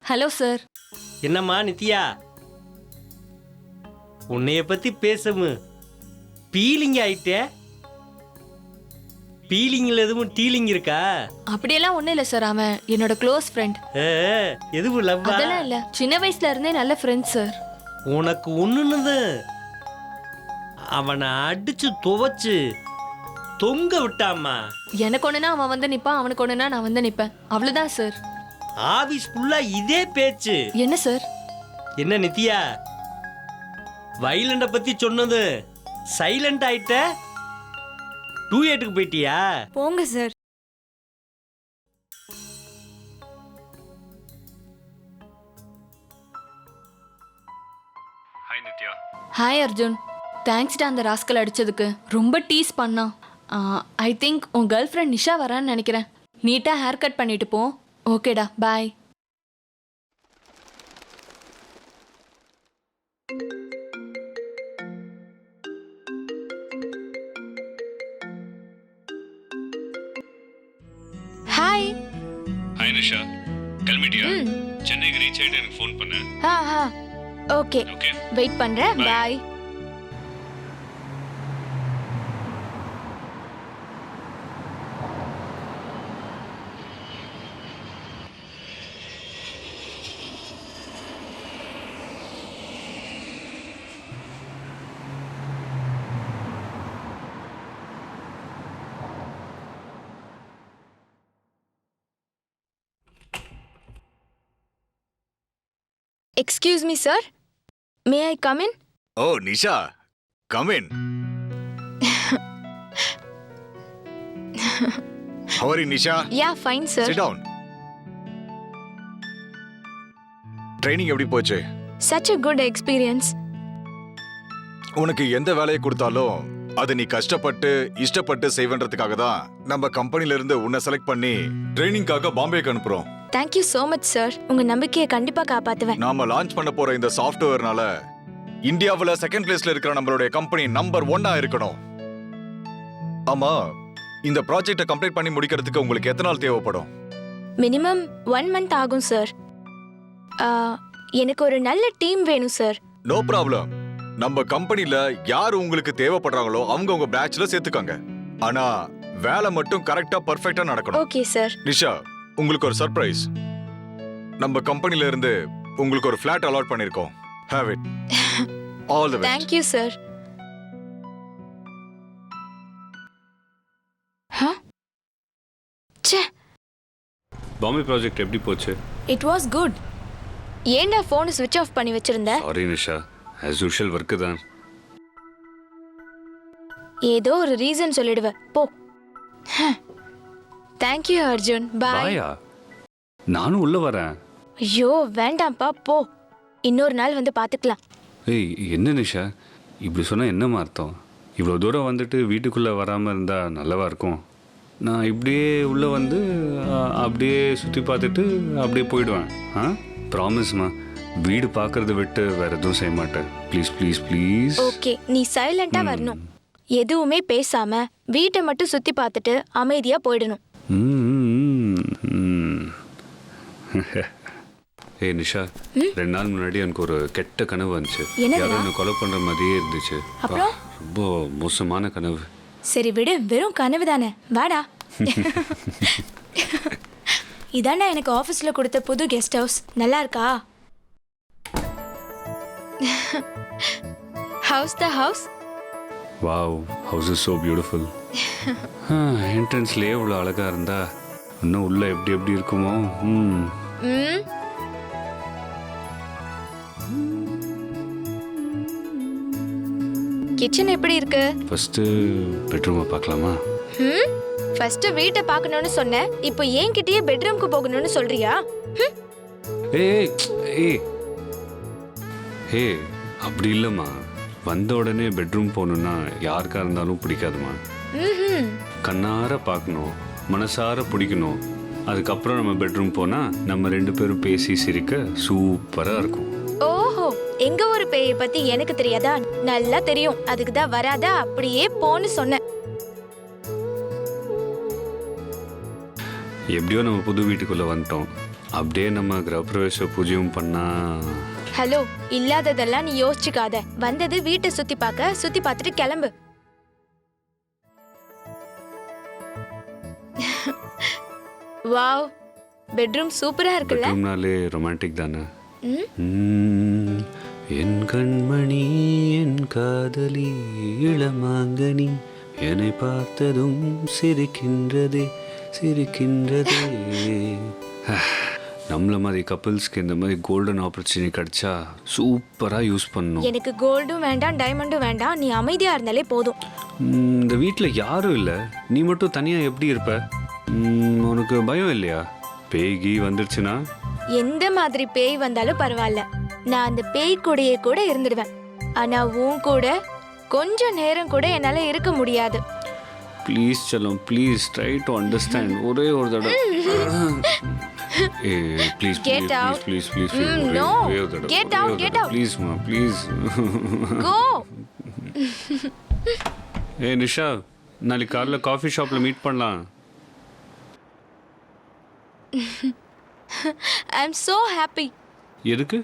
Hello sir. என்னம்மா நித்யா, உன்னைய பத்தி பேசவும் பீலிங் ஆயிட்டே. பீலிங்ல எதுவும் டீலிங் இருக்கா? அப்படியெல்லாம் ஒண்ணும் இல்ல சார். அவன் என்னோட க்ளோஸ் ஃப்ரெண்ட். எதுவும் லவ்வா? அதெல்லாம் இல்ல, சின்ன வயசுல இருந்தே நல்ல ஃப்ரெண்ட் சார். உனக்கு ஒண்ணுன்னு அவனை அடிச்சு துவைச்சு தொங்க விட்டாமா. எனக்கு ஒண்ணுனா அவன் வந்து நிப்பான், அவனுக்கு ஒண்ணுனா நான் வந்து நிப்பேன், அவ்வளவுதான் சார். ஆபீஸ் ஃபுல்லா இதே பேச்சு. என்ன சார்? என்ன நித்யா, வைலண்ட பத்தி சொன்னது சைலண்ட் ஆயிட்ட? 2-8க்கு போயிட்டியா? போங்க sir. Hi Nithya. Hi Arjun. தேங்க்ஸ்டா அந்த ராஸ்கல் அடிச்சதுக்கு. ரொம்ப டீஸ் பண்ணான். ஐ திங்க் உன் கேர்ள் ஃப்ரெண்ட் நிஷா வரான்னு நினைக்கிறேன். நீட்டா ஹேர் கட் பண்ணிட்டு போ. ஓகேடா, பாய். ஹாய். ஹாய் நிஷா, கிளம்பிட்டியா? சென்னைக்கு ரீச் ஆயிட்டு எனக்கு ஃபோன் பண்ணு. ஓகே, ஓகே, வெயிட் பண்றேன். பாய். Excuse me, sir. May I come in? Oh, Nisha, come in. How are you, Nisha? Yeah, fine, sir. Sit down. Training எப்படி போச்சு? Such a good experience. உனக்கு எந்த வேலையை கொடுத்தாலும் அது நீ கஷ்டப்பட்டு இஷ்டப்பட்டு செய்வன்றதுக்காக தான் நம்ம கம்பெனில இருந்து உன்னை செலக்ட் பண்ணி ட்ரைனிங்காக பாம்பேக்கு அனுப்புறோம். Thank you so much, sir. உங்க நம்பிக்கையை கண்டிப்பா காப்பாத்துவேன். நாம லான்ச் பண்ண போற இந்த சாஃப்ட்வேர்னால இந்தியாவுல செகண்ட் பிளேஸ்ல இருக்கிற நம்மளுடைய கம்பெனி நம்பர் 1 இருக்கணும். ஆமா, இந்த ப்ராஜெக்ட்டை கம்ப்ளீட் பண்ணி முடிக்கிறதுக்கு உங்களுக்கு எத்தனை நாள் தேவைப்படும்? மினிமம் 1 month ஆகும், சார். எனக்கு ஒரு நல்ல டீம் வேணும், சார். No problem. நம்ம கம்பெனில யார் உங்களுக்கு தேவைப்படுறாங்களோ அவங்க உங்க பேட்ச்ல சேர்த்துக்காங்க. ஆனா வேலை மட்டும் கரெக்டா பெர்ஃபெக்ட்டா நடக்கணும். Okay, sir. நிஷா, உங்களுக்கு ஒரு சர்ப்ரைஸ். நம்ம கம்பெனில இருந்து உங்களுக்கு ஒரு ஃபிளாட் அலாட் பண்ணிருக்கோம். Have it. All the best. Thank you, sir. ச்சே, பாம்பே ப்ராஜெக்ட் எப்படி போச்சு? it was good. ஏன்டா ஃபோனை ஸ்விட்ச் ஆஃப் பண்ணி வச்சிருந்த? சாரி நிஷா, ஆஸ் யூஷுவல் வர்க்கு தான். ஏதோ ஒரு ரீசன் சொல்லிடுவ, போ. Thank you, Arjun. Bye. பாயா, நானும் உள்ள வரேன். ஐயோ, வேண்டாம்ப்பா, போ. இன்னொரு நாள் வந்து பாத்துக்கலாம். ஏய், என்ன நிஷா இப்படி சொன்னா என்னமா அர்த்தம்? இவ்வளோ தூரம் வந்துட்டு வீட்டுக்குள்ளே வராமல் இருந்தால் நல்லவா இருக்கும். நான் இப்படியே உள்ளே வந்து அப்படியே சுற்றி பார்த்துட்டு அப்படியே போயிடுவேன். ப்ராமிஸ்மா, வீடு பார்க்கறத விட்டு வேற எதுவும் செய்ய மாட்டேன். Please please please. ஓகே, நீ சைலண்டா வரணும். எதுவுமே பேசாம வீட்டை மட்டும் சுத்தி பார்த்துட்டு அமைதியா போயிடணும். ஏய் நிஷா, 2 நாள் முன்னாடி எனக்கு ஒரு கெட்ட கனவு வந்துச்சு. என்னதுடா? யாரும் என்ன கொலை பண்ற மாதிரியே இருந்துச்சு. அப்புறம்? ரொம்ப மோசமான கனவு. சரி விடு, வெறும் கனவு தானே, வாடா. இதாண்டா எனக்கு ஆபீஸ்ல கொடுத்த புது கெஸ்ட் ஹவுஸ். நல்லா இருக்கா? House the house. Wow, house is so beautiful. என்ட்ரன்ஸ்லேயே இவ்வளோ அழகா இருந்தா இன்னும் உள்ள எப்படி எப்படி இருக்குமோ. கிச்சன் எப்படி இருக்கு? ஃபர்ஸ்ட் பெட்ரூமை பார்க்கலாமா? ஃபர்ஸ்ட் வீட்டை பார்க்கணும்னு சொன்னேன், இப்போ என்கிட்டயே பெட்ரூம்க்கு போகணும்னு சொல்றியா? ஏய் ஏய் ஏய், அப்படி இல்லைம்மா. வந்த உடனே பெட்ரூம் போகணுன்னா யாருக்கா இருந்தாலும் பிடிக்காதுமா. கண்ணார பார்க்கணும், மனசார பிடிக்கணும். அதுக்கப்புறம் நம்ம பெட்ரூம் போனால் நம்ம 2 பேரும் பேசி சிரிக்க சூப்பராக இருக்கும். ஓஹோ, எங்க ஒரு பேயை பத்தி எனக்கு தெரியாதா? நல்லா தெரியும். அதுக்கு தான் வராதா அப்படியே போன்னு சொன்னேன். எப்படியோ நம்ம புது வீட்டுக்குள்ளே வந்துட்டோம். அப்படியே நம்ம கிரகப்பிரவேச பூஜையும் பண்ணா ஹலோ, இல்லாததெல்லாம் நீ யோசிச்சுக்காத. வந்தது வீட்டை சுத்தி பார்த்துட்டு கிளம்பு. வாவ், பெட்ரூம் சூப்பரா இருக்குல்ல? பெட்ரூம்னாலே ரொமான்டிக் தானே. ம்? என் கண்மணி என் காதலி இளமாங்கனி என்னை பார்த்ததும் சிரிக்கின்றதே சிரிக்கின்றதே. நம்மள மாதிரி கப்பிள்ஸ்க்கு இந்த மாதிரி கோல்டன் ஆப்பர்ச்சுனிட்டி கிடைச்சா சூப்பராக யூஸ் பண்ணணும். எனக்கு கோல்டும் வேண்டாம், டைமண்டும் வேண்டாம். நீ அமைதியா இருந்தாலே போதும். இந்த வீட்டில் யாரும் இல்லை, நீ மட்டும் தனியாக எப்படி இருப்ப? உனக்கு பயம் இல்லையா? பேய்கி வந்துருச்சுன்னா? எந்த மாதிரி பேய் வந்தாலும் பரவாயில்ல, நான் அந்த பேய் கூடயே கூட இருந்துடுவேன். ஆனா உன் கூட கொஞ்ச நேரம் கூட என்னால இருக்க முடியாது. ப்ளீஸ் செல்லம், ப்ளீஸ் ட்ரை டு அண்டர்ஸ்டாண்ட். ஒரே ஒரு தடவை please Get please out. Please please No. Get out, get out. ப்ளீஸ்மா ப்ளீஸ். Go. நிஷா, நாளைக்கு காலைல காஃபி ஷாப்பில் மீட் பண்ணலாம். I am so happy. எதுக்கு?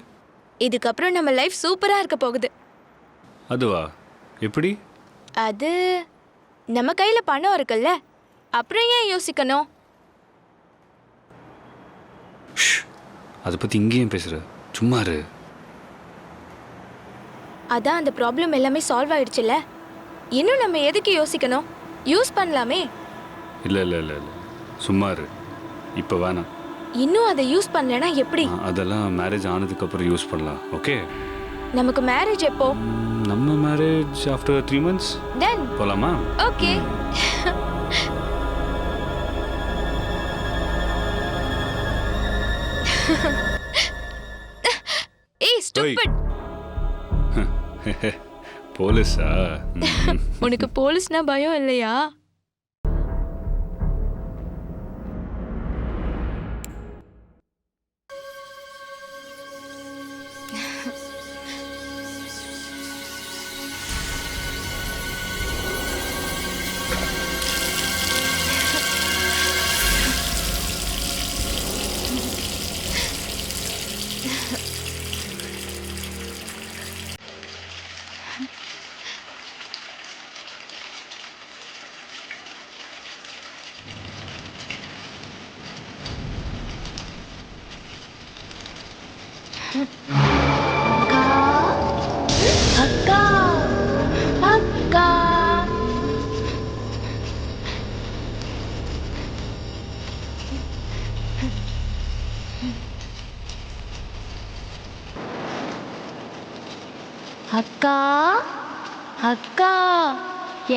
இதுக்கப்புறம் நம்ம லைஃப் சூப்பரா இருக்க போகுது. அதுவா? எப்படி? அது நம்ம கையில பணம் இருக்குல்ல, அப்புறம் ஏன் யோசிக்கணும்? அதை பற்றி இங்கேயும் பேசுகிற, சும்மா இரு. அதான் அந்த ப்ராப்ளம் எல்லாமே சால்வ் ஆயிடுச்சுல்ல, இன்னும் நம்ம எதுக்கு யோசிக்கணும்? யூஸ் பண்ணலாமே. இல்லை இல்லை இல்லை இல்லை, சும்மா இரு. இப்போ வேணாம். இன்னும் அதை யூஸ் பண்ணலனா எப்படி? அதெல்லாம் மேரேஜ் ஆனதுக்கப்புறம் யூஸ் பண்ணலாம். ஓகே? நமக்கு மேரேஜ் எப்போ? நம்ம மேரேஜ் ஆஃப்டர் 3 months தென் போகலாமா? ஓகே. ஏய் ஸ்டூபிட். போலீஸா? உனக்கு போலீஸ்னா பயம் இல்லையா? அக்கா அக்கா அக்கா அக்கா,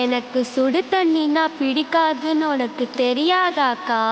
எனக்கு சுடு தண்ணினா பிடிக்காதுன்னு உனக்கு தெரியாதாக்கா?